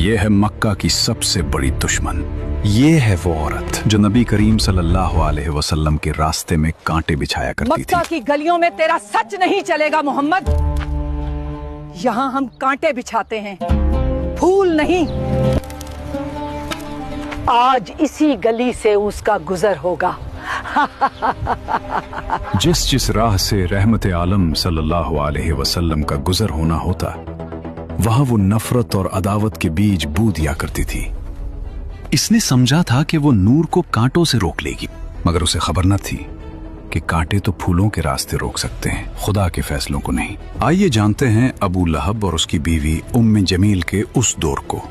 یہ ہے مکہ کی سب سے بڑی دشمن. یہ ہے وہ عورت جو نبی کریم صلی اللہ علیہ وسلم کے راستے میں کانٹے بچھایا کرتی تھی. مکہ کی گلیوں میں تیرا سچ نہیں چلے گا محمد. یہاں ہم کانٹے بچھاتے ہیں، پھول نہیں. آج اسی گلی سے اس کا گزر ہوگا. جس راہ سے رحمت عالم صلی اللہ علیہ وسلم کا گزر ہونا ہوتا، وہاں وہ نفرت اور عداوت کے بیج بو دیا کرتی تھی. اس نے سمجھا تھا کہ وہ نور کو کانٹوں سے روک لے گی، مگر اسے خبر نہ تھی کہ کانٹے تو پھولوں کے راستے روک سکتے ہیں، خدا کے فیصلوں کو نہیں. آئیے جانتے ہیں ابو لہب اور اس کی بیوی ام جمیل کے اس دور کو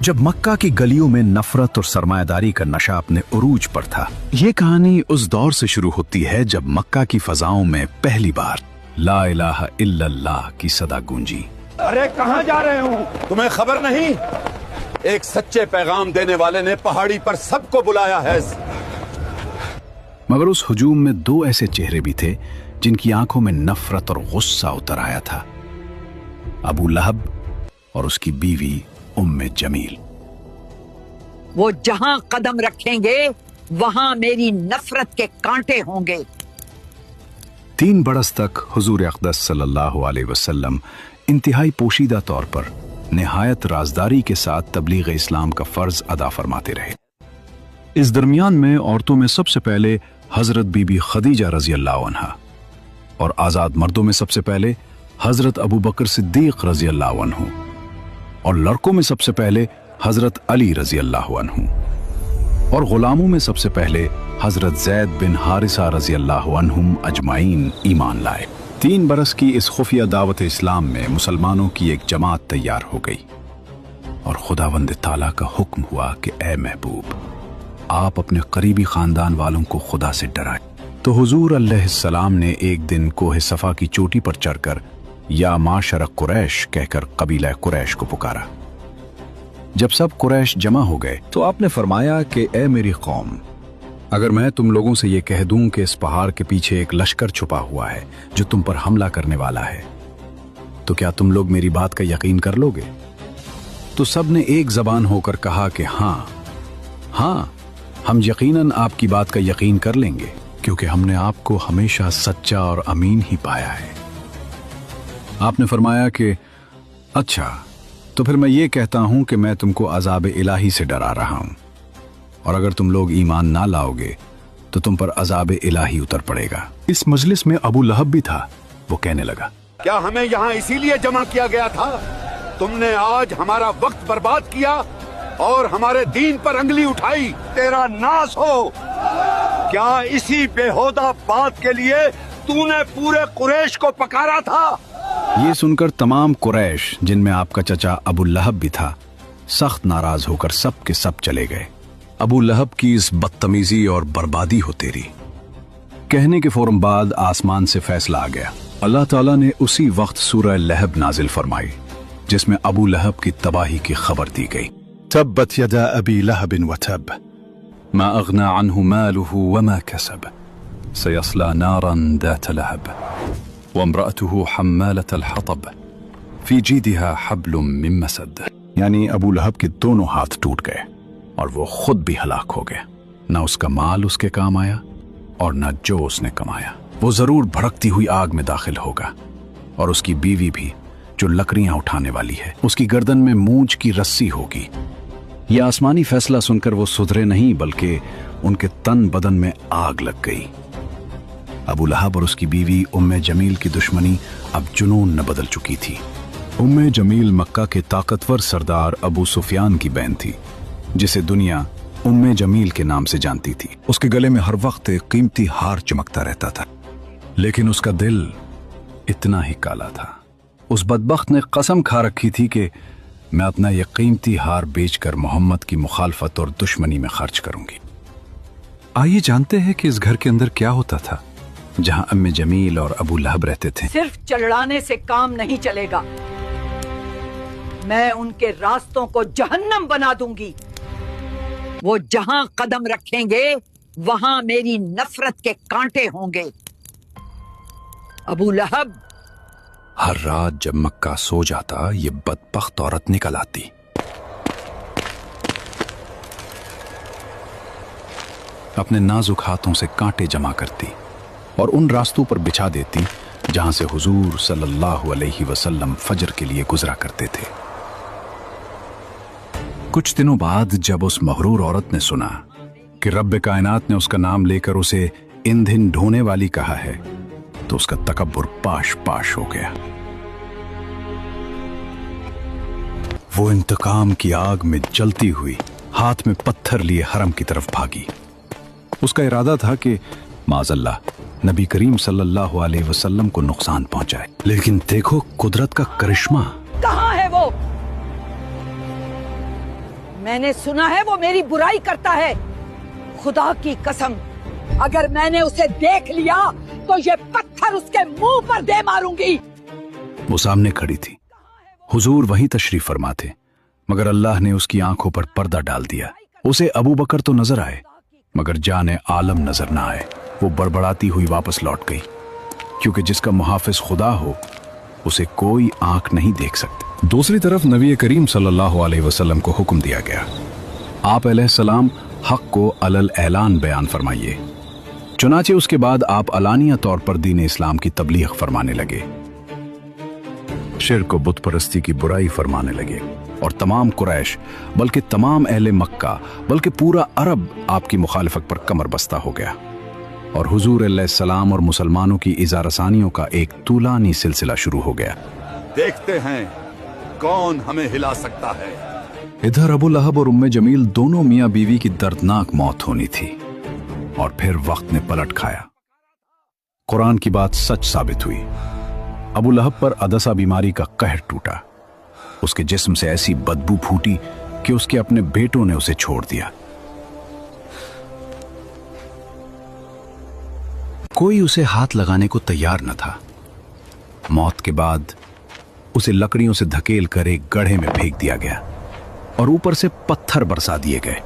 جب مکہ کی گلیوں میں نفرت اور سرمایہ داری کا نشہ اپنے عروج پر تھا. یہ کہانی اس دور سے شروع ہوتی ہے جب مکہ کی فضاؤں میں پہلی بار لا الہ الا اللہ کی صدا گونجی. ارے کہاں جا رہے ہوں؟ تمہیں خبر نہیں؟ ایک سچے پیغام دینے والے نے پہاڑی پر سب کو بلایا ہے. مگر اس ہجوم میں دو ایسے چہرے بھی تھے جن کی آنکھوں میں نفرت اور غصہ اتر آیا تھا، ابو لہب اور اس کی بیوی ام جمیل. وہ جہاں قدم رکھیں گے وہاں میری نفرت کے کانٹے ہوں گے. 3 برس تک حضور اقدس صلی اللہ علیہ وسلم انتہائی پوشیدہ طور پر نہایت رازداری کے ساتھ تبلیغ اسلام کا فرض ادا فرماتے رہے. اس درمیان میں عورتوں میں سب سے پہلے حضرت بی بی خدیجہ رضی اللہ عنہا، اور آزاد مردوں میں سب سے پہلے حضرت ابو بکر صدیق رضی اللہ عنہ، اور لڑکوں میں سب سے پہلے حضرت علی رضی اللہ عنہ، اور غلاموں میں سب سے پہلے حضرت زید بن حارثہ رضی اللہ عنہم اجمعین ایمان لائے. 3 برس کی اس خفیہ دعوت اسلام میں مسلمانوں کی ایک جماعت تیار ہو گئی، اور خداوند تعالیٰ کا حکم ہوا کہ اے محبوب، آپ اپنے قریبی خاندان والوں کو خدا سے ڈرائیں. تو حضور علیہ السلام نے ایک دن کوہ صفا کی چوٹی پر چڑھ کر یا معاشر قریش کہہ کر قبیلہ قریش کو پکارا. جب سب قریش جمع ہو گئے تو آپ نے فرمایا کہ اے میری قوم، اگر میں تم لوگوں سے یہ کہہ دوں کہ اس پہاڑ کے پیچھے ایک لشکر چھپا ہوا ہے جو تم پر حملہ کرنے والا ہے، تو کیا تم لوگ میری بات کا یقین کر لو گے؟ تو سب نے ایک زبان ہو کر کہا کہ ہاں ہاں، ہم یقیناً آپ کی بات کا یقین کر لیں گے، کیونکہ ہم نے آپ کو ہمیشہ سچا اور امین ہی پایا ہے. آپ نے فرمایا کہ اچھا، تو پھر میں یہ کہتا ہوں کہ میں تم کو عذاب الہی سے ڈرا رہا ہوں، اور اگر تم لوگ ایمان نہ لاؤ گے تو تم پر عذاب الہی اتر پڑے گا. اس مجلس میں ابو لہب بھی تھا. وہ کہنے لگا، کیا ہمیں یہاں اسی لیے جمع کیا گیا تھا؟ تم نے آج ہمارا وقت برباد کیا اور ہمارے دین پر انگلی اٹھائی. تیرا ناس ہو! کیا اسی بےہودہ بات کے لیے تو نے پورے قریش کو پکارا تھا؟ یہ سن کر تمام قریش، جن میں آپ کا چچا ابو لہب بھی تھا، سخت ناراض ہو کر سب کے سب چلے گئے. ابو لہب کی اس بدتمیزی اور بربادی ہو تیری کہنے کے فوراً بعد آسمان سے فیصلہ آ گیا. اللہ تعالیٰ نے اسی وقت سورہ لہب نازل فرمائی جس میں ابو لہب کی تباہی کی خبر دی گئی. تبت یدا ابی لہب وتب ما اغنى عنه ماله وما كسب سيصلى نارا ذات لهب وامرأته حمالة الحطب في جيدها حبل من مسد. یعنی ابو لہب کے دونوں ہاتھ ٹوٹ گئے اور وہ خود بھی ہلاک ہو گیا. نہ اس کا مال اس کے کام آیا اور نہ جو اس نے کمایا. وہ ضرور بھڑکتی ہوئی آگ میں داخل ہوگا، اور اس کی بیوی بھی جو لکڑیاں اٹھانے والی ہے. اس کی گردن میں مونچھ کی رسی ہوگی. یہ آسمانی فیصلہ سن کر وہ سدھرے نہیں، بلکہ ان کے تن بدن میں آگ لگ گئی. ابو لہب اور اس کی بیوی ام جمیل کی دشمنی اب جنون نہ بدل چکی تھی. ام جمیل مکہ کے طاقتور سردار ابو سفیان کی بہن تھی، جسے دنیا ام جمیل کے نام سے جانتی تھی. اس کے گلے میں ہر وقت ایک قیمتی ہار چمکتا رہتا تھا، لیکن اس کا دل اتنا ہی کالا تھا. اس بدبخت نے قسم کھا رکھی تھی کہ میں اپنا یہ قیمتی ہار بیچ کر محمد کی مخالفت اور دشمنی میں خرچ کروں گی. آئیے جانتے ہیں کہ اس گھر کے اندر کیا ہوتا تھا جہاں ام جمیل اور ابو لہب رہتے تھے. صرف چڑھانے سے کام نہیں چلے گا، میں ان کے راستوں کو جہنم بنا دوں گی. وہ جہاں قدم رکھیں گے وہاں میری نفرت کے کانٹے ہوں گے. ابو لہب ہر رات جب مکہ سو جاتا یہ بدبخت عورت نکل آتی अपने नाजुक हाथों से कांटे जमा करती और उन रास्तों पर बिछा देती जहां से हुजूर सल्लल्लाहु अलैहि वसल्लम फजर के लिए गुजरा करते थे। कुछ दिनों बाद जब उस मगरूर औरत ने सुना कि रब्ब कायनात ने उसका नाम लेकर उसे ईंधन ढोने वाली कहा है, तो उसका तकब्बुर पाश पाश हो गया। वो इंतकाम की आग में जलती हुई हाथ में पत्थर लिए हरम की तरफ भागी। उसका इरादा था कि माज़अल्लाह नबी करीम सल्लल्लाहु अलैहि वसल्लम को नुकसान पहुंचाए, लेकिन देखो कुदरत का करिश्मा। कहाँ है वो? मैंने सुना है वो मेरी बुराई करता है। खुदा की कसम, अगर मैंने उसे देख लिया तो ये पत्थर उसके मुंह पर दे मारूंगी। वो सामने खड़ी थी, हुजूर वहीं तशरीफ फरमा थे, मगर अल्लाह ने उसकी आंखों पर पर्दा डाल दिया। उसे अबू बकर तो नजर आए, मगर जाने आलम नजर ना आए। वो बड़बड़ाती हुई वापस लौट गई, क्योंकि जिसका मुहाफिज खुदा हो उसे कोई आंख नहीं देख सकती। दूसरी तरफ नबी करीम सल्लल्लाहु अलैहि वसल्लम को हुक्म दिया गया, आप अलैहिस्सलाम हक को अलल ऐलान बयान फरमाइए। चुनाचे उसके बाद आप अलानिया तौर पर दीन इस्लाम की तबलीग फरमाने लगे, शिर्क व बुत परस्ती की बुराई फरमाने लगे, और तमाम कुरैश बल्कि तमाम अहले मक्का बल्कि पूरा अरब आपकी मुखालिफत पर कमर बस्ता हो गया, और हुजूर अलैहिस्सलाम और मुसलमानों की इज़ारसानियों का एक तूलानी सिलसिला शुरू हो गया। देखते हैं कौन हमें हिला सकता है। इधर अबू लहब और उम्मे जमील दोनों मियां बीवी की दर्दनाक मौत होनी थी, और फिर वक्त ने पलट खाया। कुरान की बात सच साबित हुई। अबू लहब पर अदसा बीमारी का कहर टूटा। उसके जिस्म से ऐसी बदबू फूटी कि उसके अपने बेटों ने उसे छोड़ दिया। कोई उसे हाथ लगाने को तैयार न था। मौत के बाद उसे लकड़ियों से धकेल कर एक गड्ढे में फेंक दिया गया और ऊपर से पत्थर बरसा दिए गए।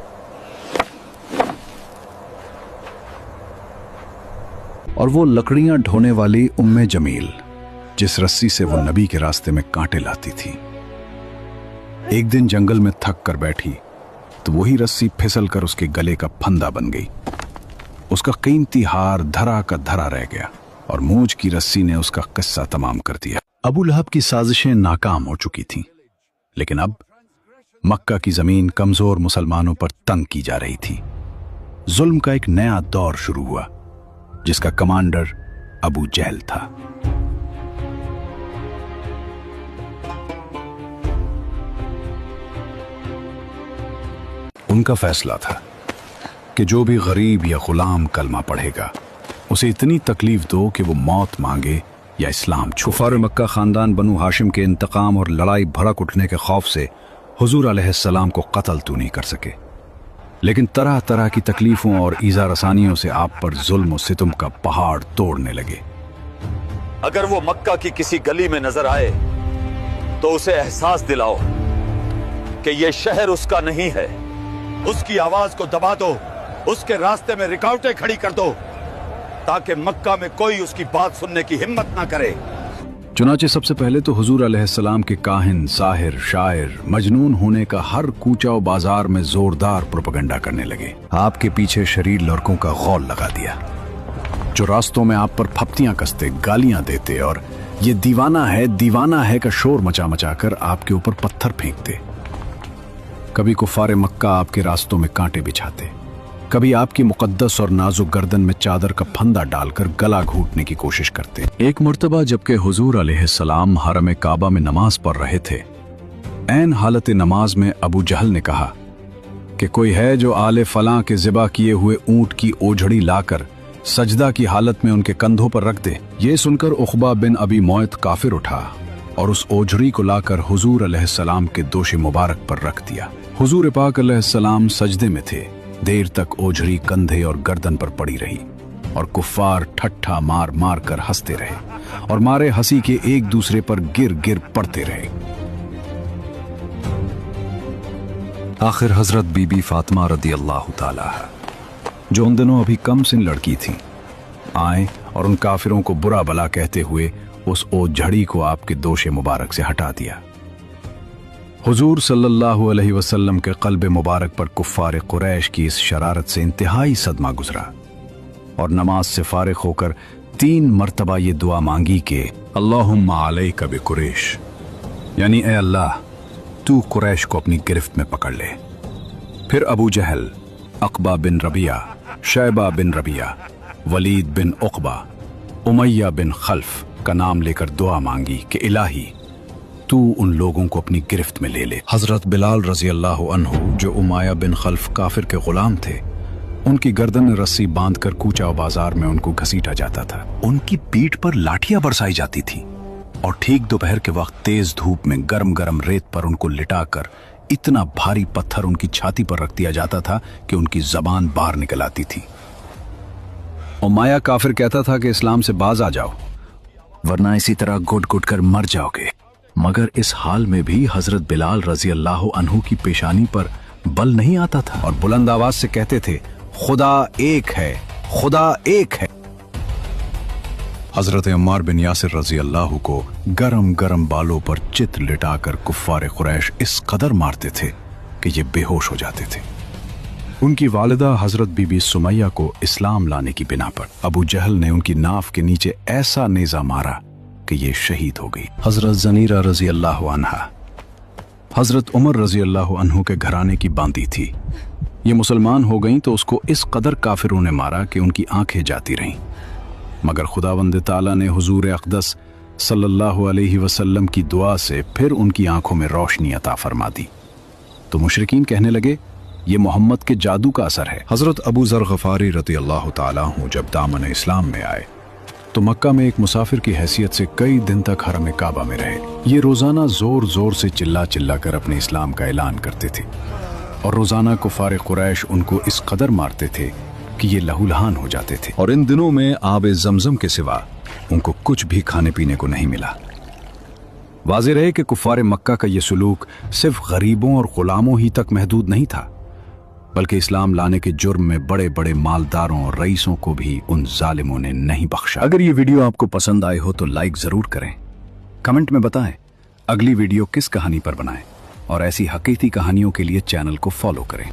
और वो लकड़ियां ढोने वाली उम्मे जमील, जिस रस्सी से वो नबी के रास्ते में कांटे लाती थी, एक दिन जंगल में थक कर बैठी तो वही रस्सी फिसल कर उसके गले का फंदा बन गई। उसका कीमती हार धरा का धरा रह गया और मूंछ की रस्सी ने उसका किस्सा तमाम कर दिया। अबू लहब की साजिशें नाकाम हो चुकी थीं, लेकिन अब मक्का की जमीन कमजोर मुसलमानों पर तंग की जा रही थी। जुल्म का एक नया दौर शुरू हुआ, जिसका कमांडर अबू जहल था। उनका फैसला था कि जो भी गरीब या गुलाम कलमा पढ़ेगा उसे इतनी तकलीफ दो कि वो मौत मांगे या इस्लाम छोड़े। कुफार मक्का खानदान बनु हाशिम के इंतकाम और लड़ाई भड़क उठने के खौफ से हुजूर अलैहिस्सलाम को कत्ल तो नहीं कर सके, लेकिन तरह तरह की तकलीफों और ईज़ा रसानियों से आप पर जुल्म और सितम का पहाड़ तोड़ने लगे। अगर वो मक्का की किसी गली में नजर आए तो उसे एहसास दिलाओ कि ये शहर उसका नहीं है। उसकी आवाज को दबा दो, उसके रास्ते में रुकावटें खड़ी कर दो, ताकि मक्का में कोई उसकी बात सुनने की हिम्मत ना करे। चुनाचे सबसे पहले तो हुजूर अलैहिस्सलाम के काहिन, साहिर, शायर, मजनून होने का हर कूचा और बाजार में जोरदार प्रोपेगेंडा करने लगे। आपके पीछे शरीर लड़कों का गौल लगा दिया, जो रास्तों में आप पर फप्तियां कसते, गालियां देते और ये दीवाना है का शोर मचा मचा कर आपके ऊपर पत्थर फेंकते। कभी कुफारे मक्का आपके रास्तों में कांटे बिछाते, कभी आपकी मुकद्दस और नाजुक गर्दन में चादर का फंदा डालकर गला घूटने की कोशिश करते। एक मर्तबा जबकि हुजूर अलैहिस्सलाम हरम काबा में नमाज पढ़ रहे थे, ऐन हालत नमाज में अबू जहल ने कहा कि कोई है जो आले फलां के ज़िबा किए हुए ऊंट की ओझड़ी लाकर सजदा की हालत में उनके कंधों पर रख दे। ये सुनकर उक़बा बिन अबी मुअयत काफिर उठा और उस ओझड़ी को लाकर हुजूर अलैहिस्सलाम के दोशे मुबारक पर रख दिया। हुजूर पाक अलैहिस्सलाम सजदे में थे। देर तक ओझड़ी कंधे और गर्दन पर पड़ी रही और कुफ्फार ठट्ठा मार मार कर हंसते रहे और मारे हंसी के एक दूसरे पर गिर गिर पड़ते रहे। आखिर हजरत बीबी फातिमा रदियल्लाहु ताला, जो उन दिनों अभी कम सिन लड़की थी, आए और उन काफिरों को बुरा भला कहते हुए उस ओझड़ी को आपके दोशे मुबारक से हटा दिया। हुजूर सल्लल्लाहु अलैहि वसल्लम के क़ल्ब मुबारक पर कुफ़ार कुरैश की इस शरारत से इंतहाई सदमा गुजरा और नमाज से फारिग होकर 3 मरतबा ये दुआ मांगी कि अल्लाहुम्मा अलैका बिकुरैश, यानी ए अल्लाह तू कुरैश को अपनी गिरफ्त में पकड़ ले। फिर अबू जहल, अक़बा बिन रबिया, शैबा बिन रबिया, वलीद बिन उक़बा, उमैया बिन खल्फ का नाम लेकर दुआ मांगी कि इलाही तू उन लोगों को अपनी गिरफ्त में ले ले। हजरत बिलाल रजी अल्लाह अन्हु, जो उमैया बिन खल्फ काफिर के गुलाम थे, उनकी गर्दन में रस्सी बांधकर कूचा बाजार में उनको घसीटा जाता था। उनकी पीठ पर लाठियां बरसाई जाती थी और ठीक दोपहर के वक्त तेज धूप में गरम गरम रेत पर उनको लिटाकर इतना भारी पत्थर उनकी छाती पर रख दिया जाता था कि उनकी जबान बाहर निकल आती थी। उमैया काफिर कहता था कि इस्लाम से बाज आ जाओ, वरना इसी तरह घुट घुट कर मर जाओगे। मगर इस हाल में भी हजरत बिलाल रजी अल्लाह अन्हु की पेशानी पर बल नहीं आता था और बुलंद आवाज से कहते थे, खुदा एक है, खुदा एक है। हजरत अम्मार बिन यासिर रजी अल्लाह को गरम गरम बालों पर चित लिटाकर कुफ्फार कुरैश इस कदर मारते थे कि ये बेहोश हो जाते थे। उनकी वालिदा हजरत बीबी सुमैया को इस्लाम लाने की बिना पर अबू जहल ने उनकी नाफ के नीचे ऐसा नेजा मारा कि ये शहीद हो गई। हजरत जनीरा रजी अल्लाह अन्हा हजरत उमर रजी अल्लाह अन्हु के घराने की बांदी थी। ये मुसलमान हो गईं तो उसको इस कदर काफिरों ने मारा कि उनकी आंखें जाती रहीं। मगर खुदावंद ताला ने हुजूर अक़दस सल्लल्लाहु अलैहि वसल्लम की दुआ से फिर उनकी आंखों में रोशनी अता फरमा दी। तो मुशरिकीन कहने लगे, ये मोहम्मद के जादू का असर है। हजरत अबू ज़र गफारी रज़ी अल्लाह ताला अन्हु जब दामन इस्लाम में आए तो मक्का में एक मुसाफिर की हैसियत से कई दिन तक हरम काबा में रहे। ये रोजाना जोर जोर से चिल्ला चिल्ला कर अपने इस्लाम का ऐलान करते थे और रोजाना कुफार कुरैश उनको इस कदर मारते थे कि ये लहूलहान हो जाते थे और इन दिनों में आब जमजम के सिवा उनको कुछ भी खाने पीने को नहीं मिला। वाज़ेह रहे कि कुफार मक्का का ये सुलूक सिर्फ गरीबों और गुलामों ही तक महदूद नहीं था, बल्कि इस्लाम लाने के जुर्म में बड़े बड़े मालदारों और रईसों को भी उन जालिमों ने नहीं बख्शा। अगर ये वीडियो आपको पसंद आए हो तो लाइक जरूर करें, कमेंट में बताएं अगली वीडियो किस कहानी पर बनाएं और ऐसी हकीकी कहानियों के लिए चैनल को फॉलो करें।